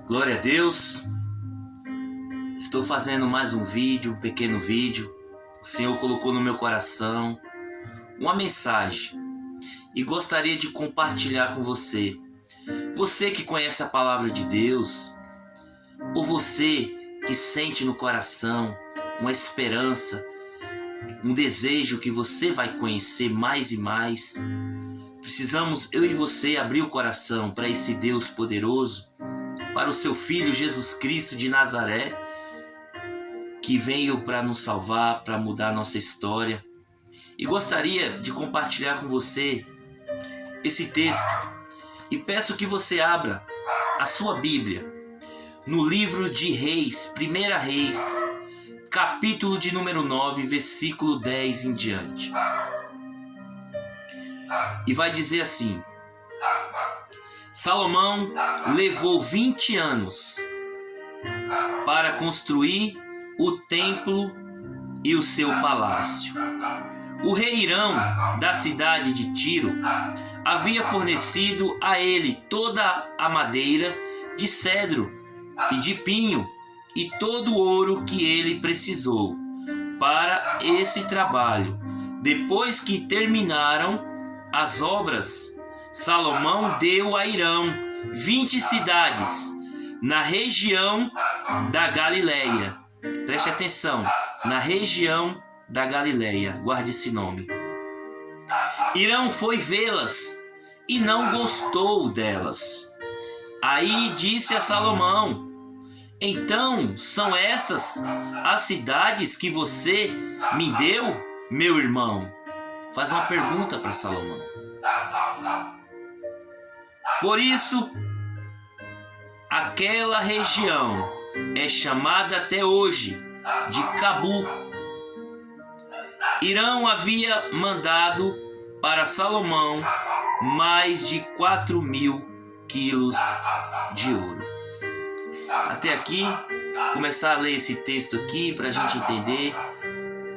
Glória a Deus. Estou fazendo mais um vídeo, um pequeno vídeo. O Senhor colocou no meu coração uma mensagem e gostaria de compartilhar com você. Você que conhece a palavra de Deus, ou você que sente no coração uma esperança, um desejo que você vai conhecer mais e mais. Precisamos, eu e você, abrir o coração para esse Deus poderoso, para o seu Filho Jesus Cristo de Nazaré, que veio para nos salvar, para mudar a nossa história. E gostaria de compartilhar com você esse texto. E peço que você abra a sua Bíblia no livro de Reis, 1 Reis, capítulo de número 9, versículo 10 em diante. E vai dizer assim: Salomão levou 20 anos para construir o templo e o seu palácio. O rei Hirão, da cidade de Tiro, havia fornecido a ele toda a madeira de cedro e de pinho e todo o ouro que ele precisou para esse trabalho. Depois que terminaram as obras, Salomão deu a Hirão 20 cidades na região da Galileia. Preste atenção, na região da Galileia, guarde esse nome. Hirão foi vê-las e não gostou delas. Aí disse a Salomão: então são estas as cidades que você me deu, meu irmão? Faz uma pergunta para Salomão. Por isso, aquela região é chamada até hoje de Cabu. Hirão havia mandado para Salomão mais de 4.000 quilos de ouro. Até aqui, começar a ler esse texto aqui para a gente entender,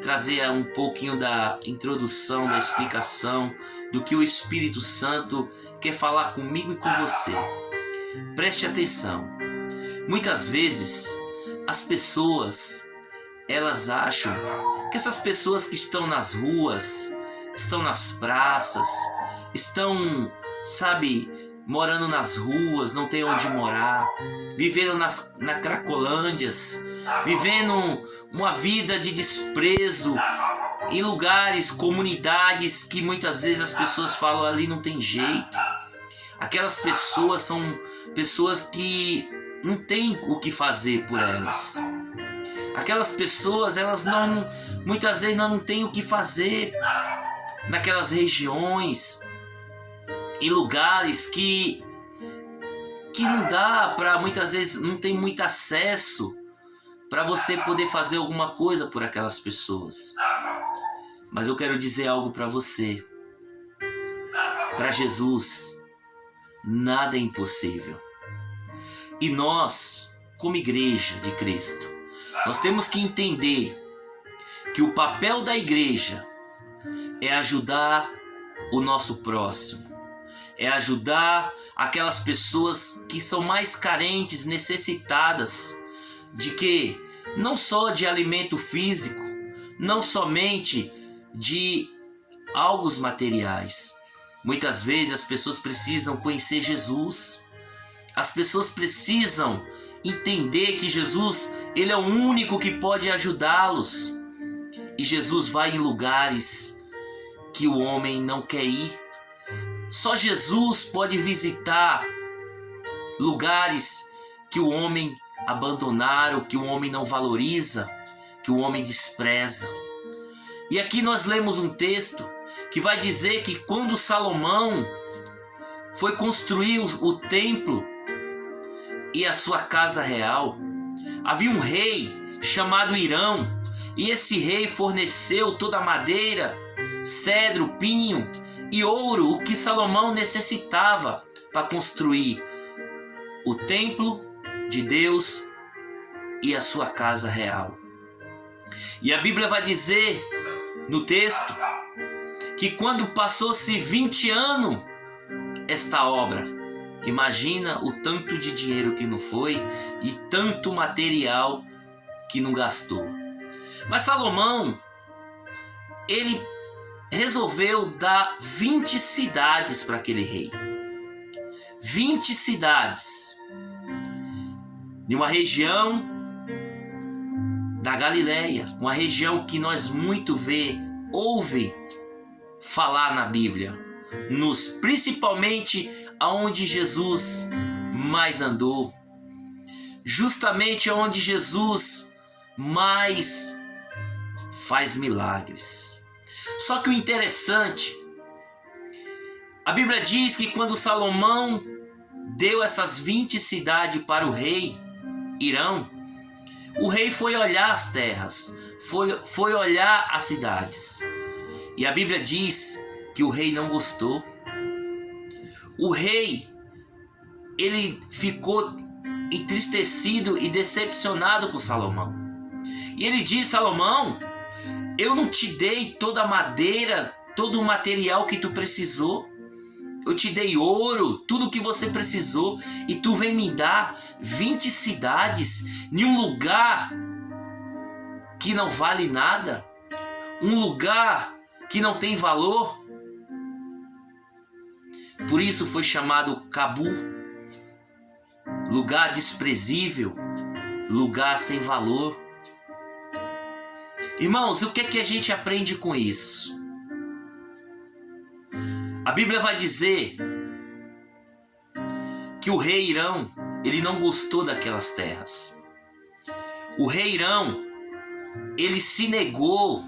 trazer um pouquinho da introdução, da explicação do que o Espírito Santo quer falar comigo e com você. Preste atenção. Muitas vezes as pessoas, elas acham que essas pessoas que estão nas ruas, estão nas praças, estão, morando nas ruas, não tem onde morar, vivendo na Cracolândias, vivendo uma vida de desprezo em lugares, comunidades que muitas vezes as pessoas falam ali não tem jeito. Aquelas pessoas são pessoas que não têm o que fazer por elas. Aquelas pessoas, muitas vezes não têm o que fazer naquelas regiões, em lugares que não dá para, muitas vezes não tem muito acesso para você poder fazer alguma coisa por aquelas pessoas. Mas eu quero dizer algo para você. Para Jesus, nada é impossível. E nós, como igreja de Cristo, nós temos que entender que o papel da igreja é ajudar o nosso próximo, é ajudar aquelas pessoas que são mais carentes, necessitadas de quê? Não só de alimento físico, não somente de algo materiais. Muitas vezes as pessoas precisam conhecer Jesus. As pessoas precisam entender que Jesus, ele é o único que pode ajudá-los. E Jesus vai em lugares que o homem não quer ir. Só Jesus pode visitar lugares que o homem abandonaram, que o homem não valoriza, que o homem despreza. E aqui nós lemos um texto que vai dizer que quando Salomão foi construir o templo e a sua casa real, havia um rei chamado Hirão, e esse rei forneceu toda a madeira, cedro, pinho e ouro, o que Salomão necessitava para construir o templo de Deus e a sua casa real. E a Bíblia vai dizer no texto que quando passou-se 20 anos esta obra, Imagina o tanto de dinheiro que não foi e tanto material que não gastou. Mas Salomão, ele resolveu dar 20 cidades para aquele rei. 20 cidades. Em uma região da Galileia, uma região que nós muito ouve falar na Bíblia, principalmente aonde Jesus mais andou, justamente aonde Jesus mais faz milagres. Só que o interessante, a Bíblia diz que quando Salomão deu essas 20 cidades para o rei Hirão, o rei foi olhar as terras, foi olhar as cidades. E a Bíblia diz que o rei não gostou. O rei, ele ficou entristecido e decepcionado com Salomão. E ele diz: Salomão, eu não te dei toda a madeira, todo o material que tu precisou. Eu te dei ouro, tudo que você precisou, e tu vem me dar 20 cidades em um lugar que não vale nada, um lugar que não tem valor. Por isso foi chamado Cabu, lugar desprezível, lugar sem valor. Irmãos, o que é que a gente aprende com isso? A Bíblia vai dizer que o rei Hirão, ele não gostou daquelas terras. O rei Hirão, ele se negou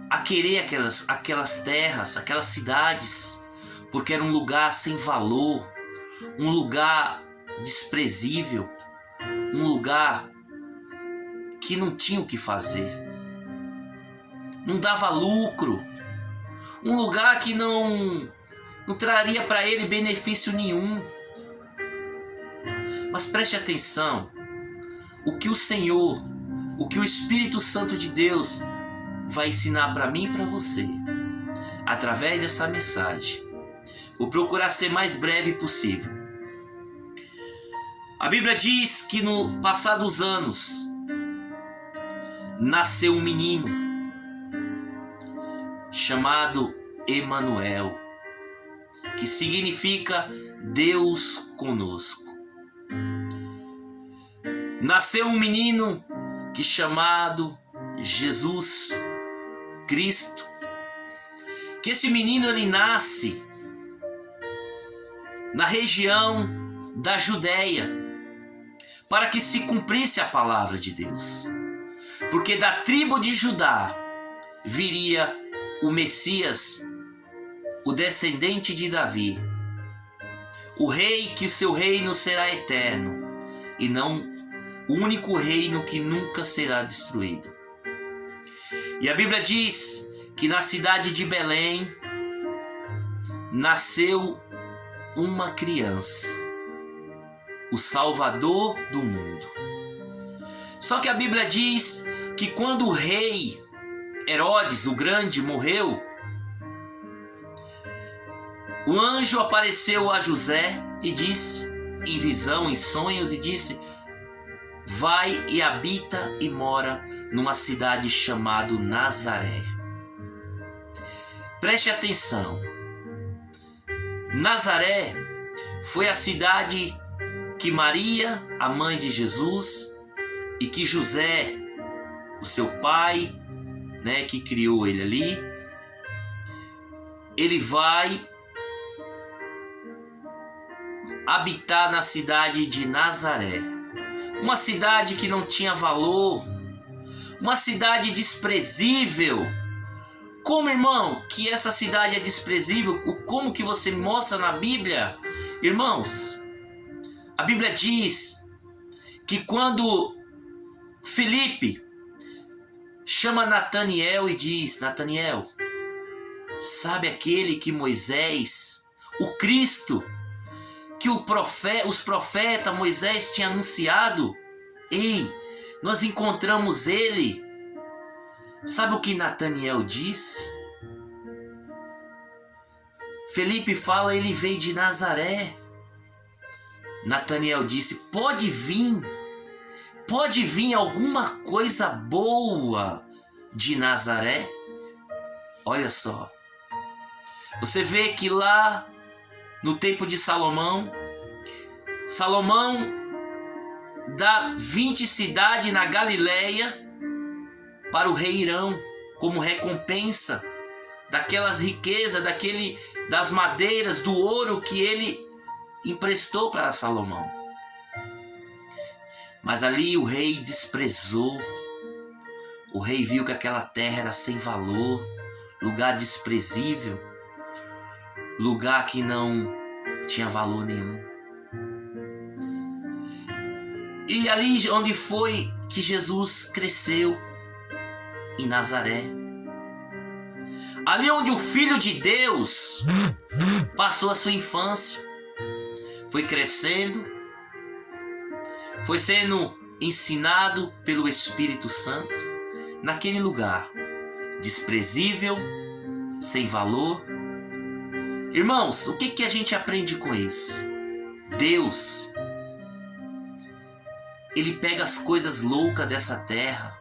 a querer aquelas terras, aquelas cidades, porque era um lugar sem valor, um lugar desprezível, um lugar que não tinha o que fazer, não dava lucro, um lugar que não traria para ele benefício nenhum. Mas preste atenção, o que o Senhor, o que o Espírito Santo de Deus vai ensinar para mim e para você, através dessa mensagem. Vou procurar ser mais breve possível. A Bíblia diz que no passar dos anos, nasceu um menino chamado Emanuel, que significa Deus conosco. Nasceu um menino chamado Jesus Cristo, que esse menino ele nasce na região da Judéia, para que se cumprisse a palavra de Deus, porque da tribo de Judá viria o Messias, o descendente de Davi, o rei que seu reino será eterno e não o único reino que nunca será destruído. E a Bíblia diz que na cidade de Belém nasceu uma criança, o Salvador do mundo. Só que a Bíblia diz que quando o rei Herodes o Grande morreu, o anjo apareceu a José e disse, em visão, em sonhos, e disse: vai e habita e mora numa cidade chamada Nazaré. Preste atenção. Nazaré foi a cidade que Maria, a mãe de Jesus, e que José, o seu pai, que criou ele ali, ele vai habitar na cidade de Nazaré. Uma cidade que não tinha valor, uma cidade desprezível. Como, irmão, que essa cidade é desprezível? Como que você mostra na Bíblia? Irmãos, a Bíblia diz que quando Filipe chama Nataniel e diz: Nataniel, sabe aquele que Moisés, o Cristo, que os profetas Moisés tinha anunciado? Ei, nós encontramos ele. Sabe o que Nataniel disse? Felipe fala, ele veio de Nazaré. Natanael disse, pode vir alguma coisa boa de Nazaré? Olha só, você vê que lá no tempo de Salomão dá 20 cidades na Galileia para o rei Irão, como recompensa daquelas riquezas, das madeiras, do ouro que ele emprestou para Salomão. Mas ali o rei desprezou. O rei viu que aquela terra era sem valor, lugar desprezível, lugar que não tinha valor nenhum. E ali onde foi que Jesus cresceu, em Nazaré. Ali onde o Filho de Deus passou a sua infância, foi crescendo, foi sendo ensinado pelo Espírito Santo, naquele lugar desprezível, sem valor. Irmãos, o que a gente aprende com isso? Deus, Ele pega as coisas loucas dessa terra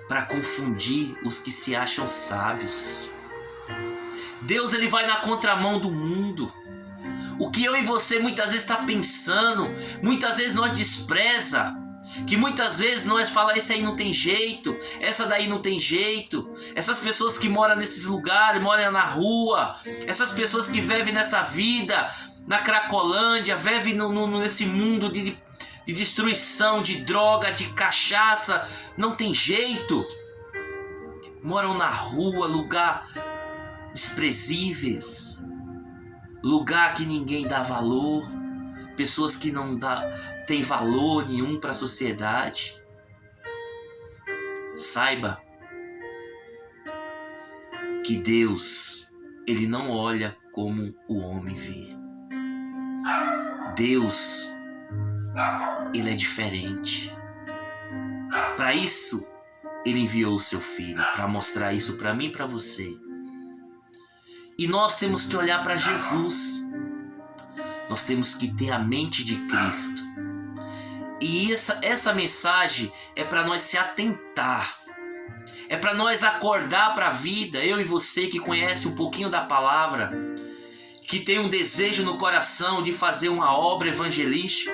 para confundir os que se acham sábios. Deus, Ele vai na contramão do mundo. O que eu e você muitas vezes está pensando, muitas vezes nós despreza, que muitas vezes nós falamos, esse aí não tem jeito, essa daí não tem jeito, essas pessoas que moram nesses lugares, moram na rua, essas pessoas que vivem nessa vida, na Cracolândia, vivem nesse mundo de destruição, de droga, de cachaça, não tem jeito, moram na rua, lugar desprezíveis, lugar que ninguém dá valor, pessoas que não têm valor nenhum para a sociedade. Saiba que Deus, Ele não olha como o homem vê. Deus, Ele é diferente. Para isso, Ele enviou o seu Filho, para mostrar isso para mim e para você. E nós temos que olhar para Jesus. Nós temos que ter a mente de Cristo. E essa mensagem é para nós se atentar. É para nós acordar para a vida. Eu e você que conhece um pouquinho da palavra, que tem um desejo no coração de fazer uma obra evangelística,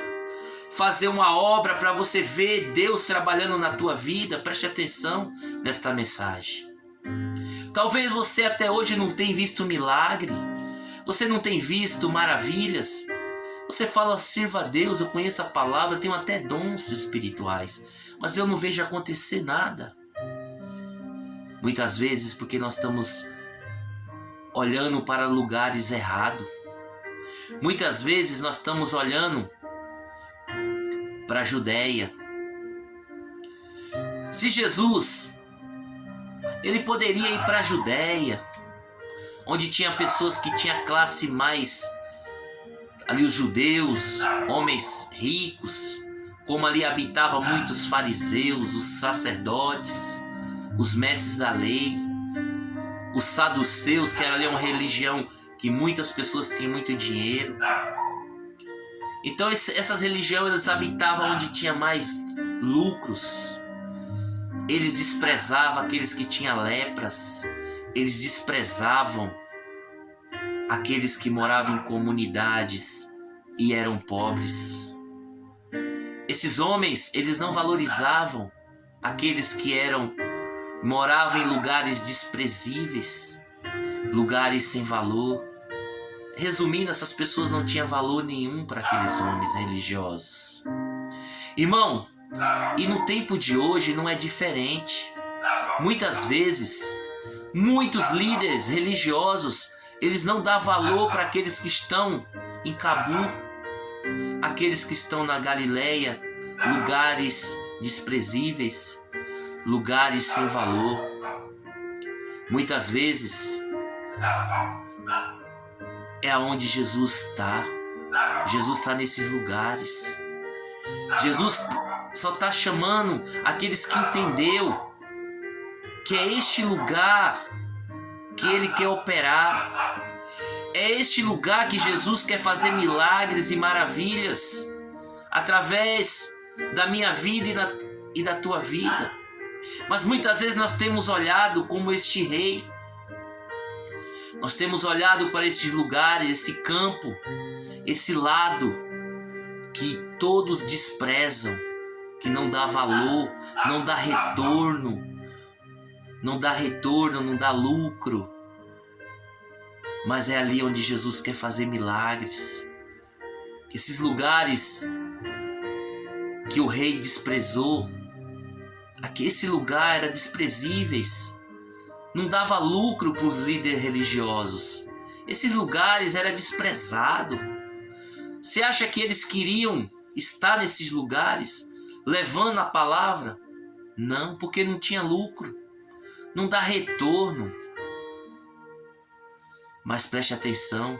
fazer uma obra para você ver Deus trabalhando na tua vida. Preste atenção nesta mensagem. Talvez você até hoje não tenha visto milagre, você não tem visto maravilhas. Você fala, sirva a Deus, eu conheço a palavra, tenho até dons espirituais, mas eu não vejo acontecer nada. Muitas vezes porque nós estamos olhando para lugares errados. Muitas vezes nós estamos olhando para a Judéia. Se Jesus, Ele poderia ir para a Judéia, onde tinha pessoas que tinham classe mais, ali os judeus, homens ricos, como ali habitavam muitos fariseus, os sacerdotes, os mestres da lei, os saduceus, que era ali uma religião que muitas pessoas tinham muito dinheiro. Então essas religiões, elas habitavam onde tinha mais lucros. Eles desprezavam aqueles que tinham lepras. Eles desprezavam aqueles que moravam em comunidades e eram pobres. Esses homens, eles não valorizavam aqueles que moravam em lugares desprezíveis, lugares sem valor. Resumindo, essas pessoas não tinham valor nenhum para aqueles homens religiosos. Irmão, e no tempo de hoje não é diferente. Muitas vezes, muitos líderes religiosos, eles não dão valor para aqueles que estão em Cabu, aqueles que estão na Galileia, lugares desprezíveis, lugares sem valor. Muitas vezes é aonde Jesus está. Jesus está nesses lugares. Jesus só está chamando aqueles que entendeu que é este lugar que Ele quer operar. É este lugar que Jesus quer fazer milagres e maravilhas através da minha vida e da tua vida. Mas muitas vezes nós temos olhado como este rei. Nós temos olhado para esses lugares, esse campo, esse lado que todos desprezam, que não dá valor, não dá retorno, não dá lucro. Mas é ali onde Jesus quer fazer milagres. Esses lugares que o rei desprezou, esse lugar era desprezíveis, não dava lucro para os líderes religiosos. Esses lugares eram desprezados. Você acha que eles queriam estar nesses lugares, levando a palavra? Não, porque não tinha lucro, não dá retorno. Mas preste atenção,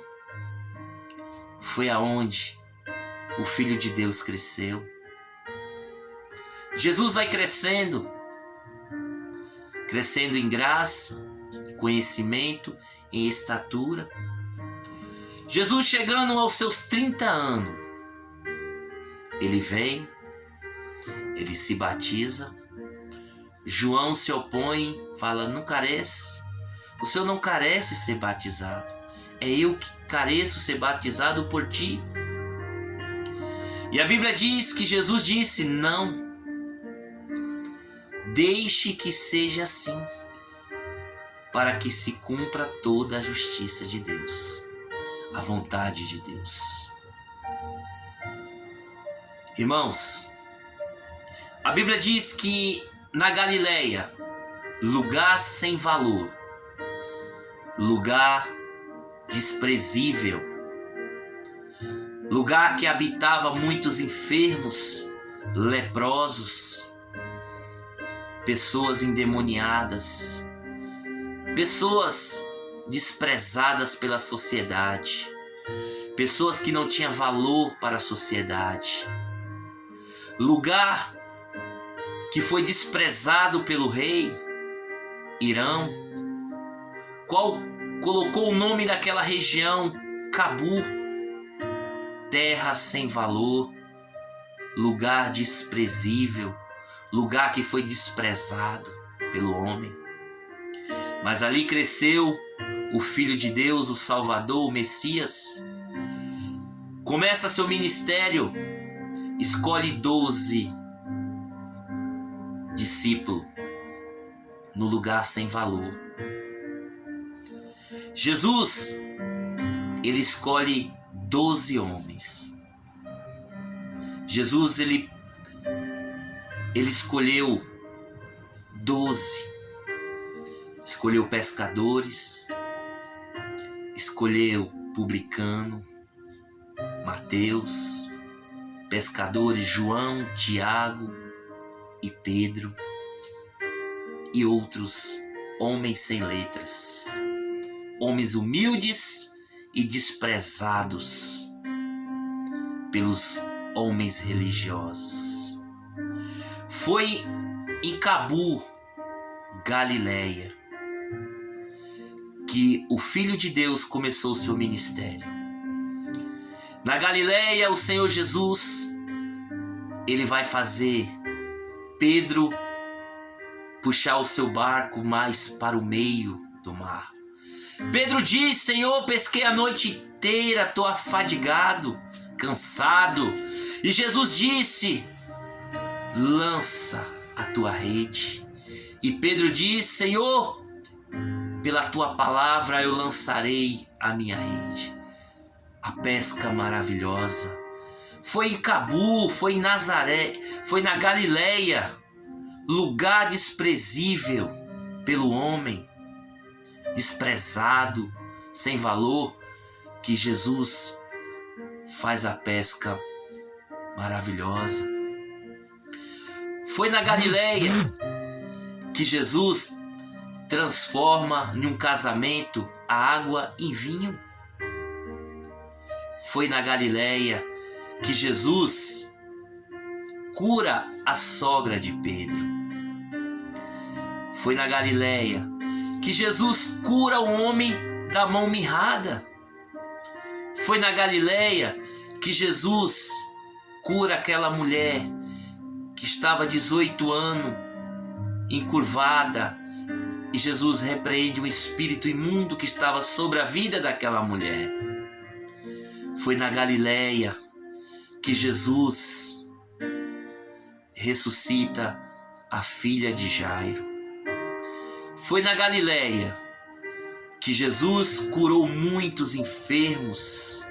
foi aonde o Filho de Deus cresceu. Jesus vai crescendo em graça, conhecimento, em estatura. Jesus chegando aos seus 30 anos, ele vem, ele se batiza. João se opõe, fala, não carece, o Senhor não carece ser batizado, é eu que careço ser batizado por ti. E a Bíblia diz que Jesus disse, não, deixe que seja assim, para que se cumpra toda a justiça de Deus, a vontade de Deus. Irmãos, a Bíblia diz que na Galileia, lugar sem valor, lugar desprezível, lugar que habitava muitos enfermos, leprosos, pessoas endemoniadas, pessoas desprezadas pela sociedade, pessoas que não tinham valor para a sociedade, lugar que foi desprezado pelo rei Irão, qual colocou o nome daquela região Cabu, terra sem valor, lugar desprezível, lugar que foi desprezado pelo homem. Mas ali cresceu o Filho de Deus, o Salvador, o Messias. Começa seu ministério, escolhe 12 discípulos no lugar sem valor. Jesus, ele escolhe 12 homens. Jesus, ele escolheu 12. Escolheu pescadores, escolheu publicano, Mateus, pescadores João, Tiago e Pedro, e outros homens sem letras, homens humildes e desprezados pelos homens religiosos. Foi em Cabu, Galileia, que o Filho de Deus começou o seu ministério. Na Galileia, o Senhor Jesus, ele vai fazer Pedro puxar o seu barco mais para o meio do mar. Pedro diz, Senhor, pesquei a noite inteira, estou afadigado, cansado. E Jesus disse, lança a tua rede. E Pedro diz, Senhor, pela tua palavra eu lançarei a minha rede. A pesca maravilhosa. Foi em Cabu, foi em Nazaré, foi na Galileia, lugar desprezível pelo homem, desprezado, sem valor, que Jesus faz a pesca maravilhosa. Foi na Galileia que Jesus transforma em um casamento a água em vinho. Foi na Galileia que Jesus cura a sogra de Pedro. Foi na Galileia que Jesus cura o homem da mão mirrada. Foi na Galileia que Jesus cura aquela mulher que estava 18 anos encurvada, e Jesus repreende um espírito imundo que estava sobre a vida daquela mulher. Foi na Galileia que Jesus ressuscita a filha de Jairo. Foi na Galileia que Jesus curou muitos enfermos.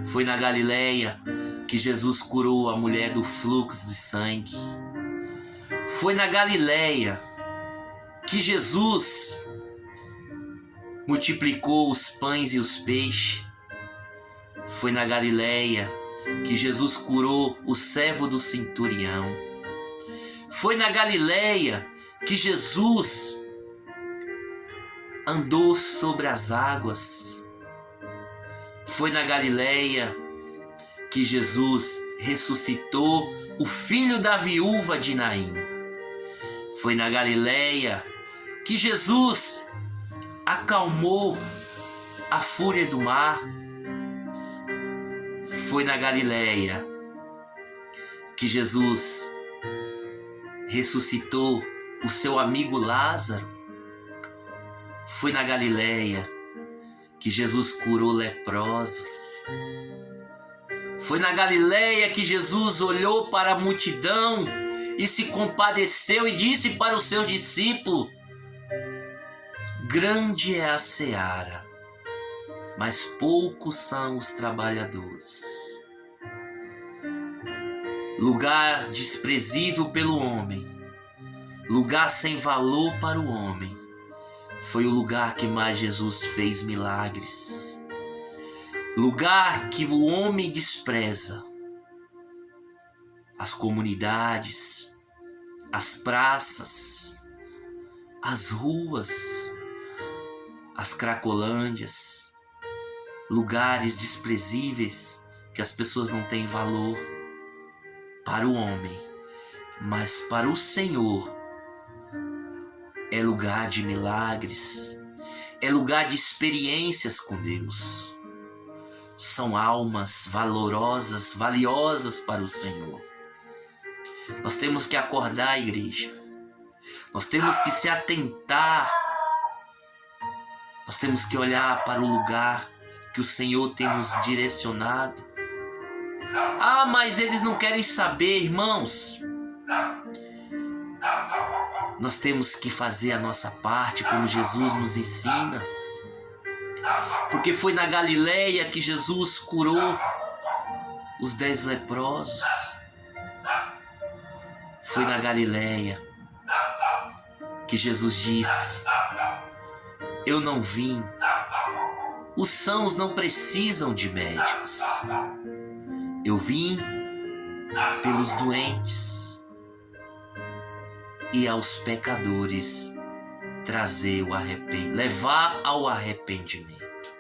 Foi na Galileia que Jesus curou a mulher do fluxo de sangue. Foi na Galileia que Jesus multiplicou os pães e os peixes. Foi na Galileia que Jesus curou o servo do centurião. Foi na Galileia que Jesus andou sobre as águas. Foi na Galileia que Jesus ressuscitou o filho da viúva de Naim. Foi na Galileia que Jesus acalmou a fúria do mar. Foi na Galileia que Jesus ressuscitou o seu amigo Lázaro. Foi na Galileia que Jesus curou leprosos. Foi na Galileia que Jesus olhou para a multidão e se compadeceu e disse para os seus discípulos: grande é a seara, mas poucos são os trabalhadores. Lugar desprezível pelo homem, lugar sem valor para o homem, foi o lugar que mais Jesus fez milagres. Lugar que o homem despreza. As comunidades, as praças, as ruas, as cracolândias, lugares desprezíveis que as pessoas não têm valor para o homem, mas para o Senhor é lugar de milagres, é lugar de experiências com Deus. São almas valorosas, valiosas para o Senhor. Nós temos que acordar, igreja. Nós temos que se atentar. Nós temos que olhar para o lugar que o Senhor tem nos direcionado. Ah, mas eles não querem saber, irmãos. Nós temos que fazer a nossa parte como Jesus nos ensina. Porque foi na Galileia que Jesus curou os 10 leprosos. Foi na Galileia que Jesus disse: eu não vim, os sãos não precisam de médicos. Eu vim pelos doentes e aos pecadores trazer o arrependimento, levar ao arrependimento,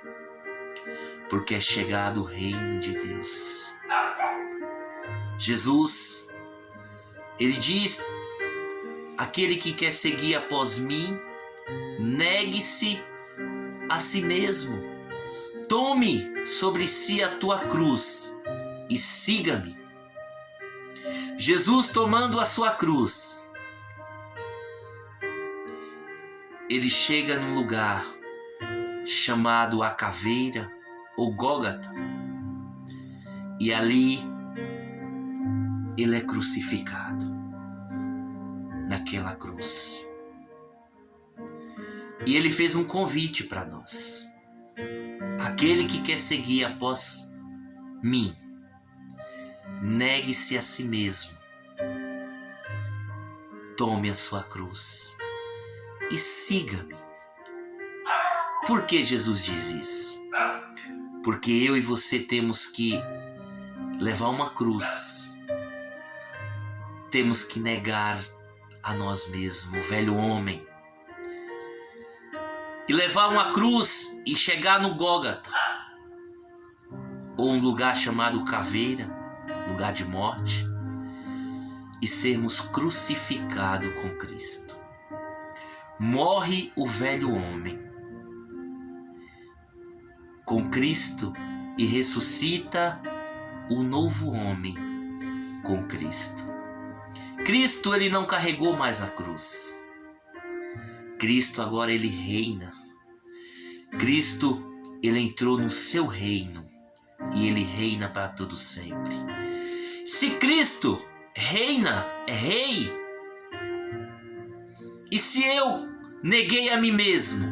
porque é chegado o reino de Deus. Jesus, ele diz: aquele que quer seguir após mim, negue-se a si mesmo, tome sobre si a tua cruz e siga-me. Jesus, tomando a sua cruz, ele chega num lugar chamado a Caveira ou Gólgota, e ali ele é crucificado naquela cruz. E ele fez um convite para nós: aquele que quer seguir após mim, negue-se a si mesmo, tome a sua cruz e siga-me. Por que Jesus diz isso? Porque eu e você temos que levar uma cruz. Temos que negar a nós mesmos, o velho homem. E levar uma cruz e chegar no Gólgota, ou um lugar chamado Caveira, lugar de morte, e sermos crucificados com Cristo. morre o velho homem com Cristo e ressuscita o novo homem com Cristo. Cristo, ele não carregou mais a cruz. Cristo agora ele reina. Cristo, ele entrou no seu reino e ele reina para todo sempre. Se Cristo reina, é rei. E se eu neguei a mim mesmo,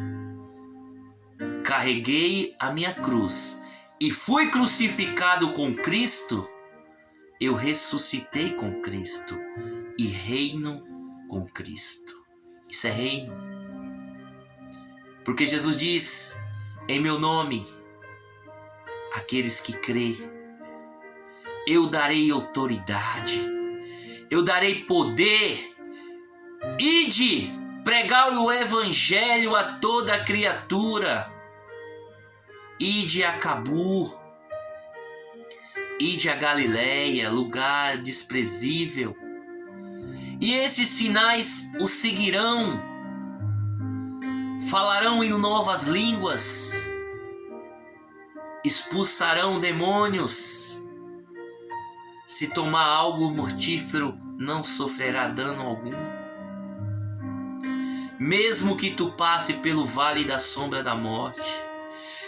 carreguei a minha cruz e fui crucificado com Cristo, eu ressuscitei com Cristo e reino com Cristo. Isso é reino. Porque Jesus diz, em meu nome, aqueles que crêem, eu darei autoridade, eu darei poder. Ide, pregai o evangelho a toda criatura. Ide a Cabu, ide a Galileia, lugar desprezível. E esses sinais os seguirão. Falarão em novas línguas, expulsarão demônios. Se tomar algo mortífero, não sofrerá dano algum. Mesmo que tu passe pelo vale da sombra da morte,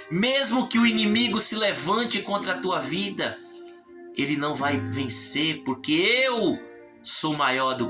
mesmo que o inimigo se levante contra a tua vida, ele não vai vencer, porque eu sou maior do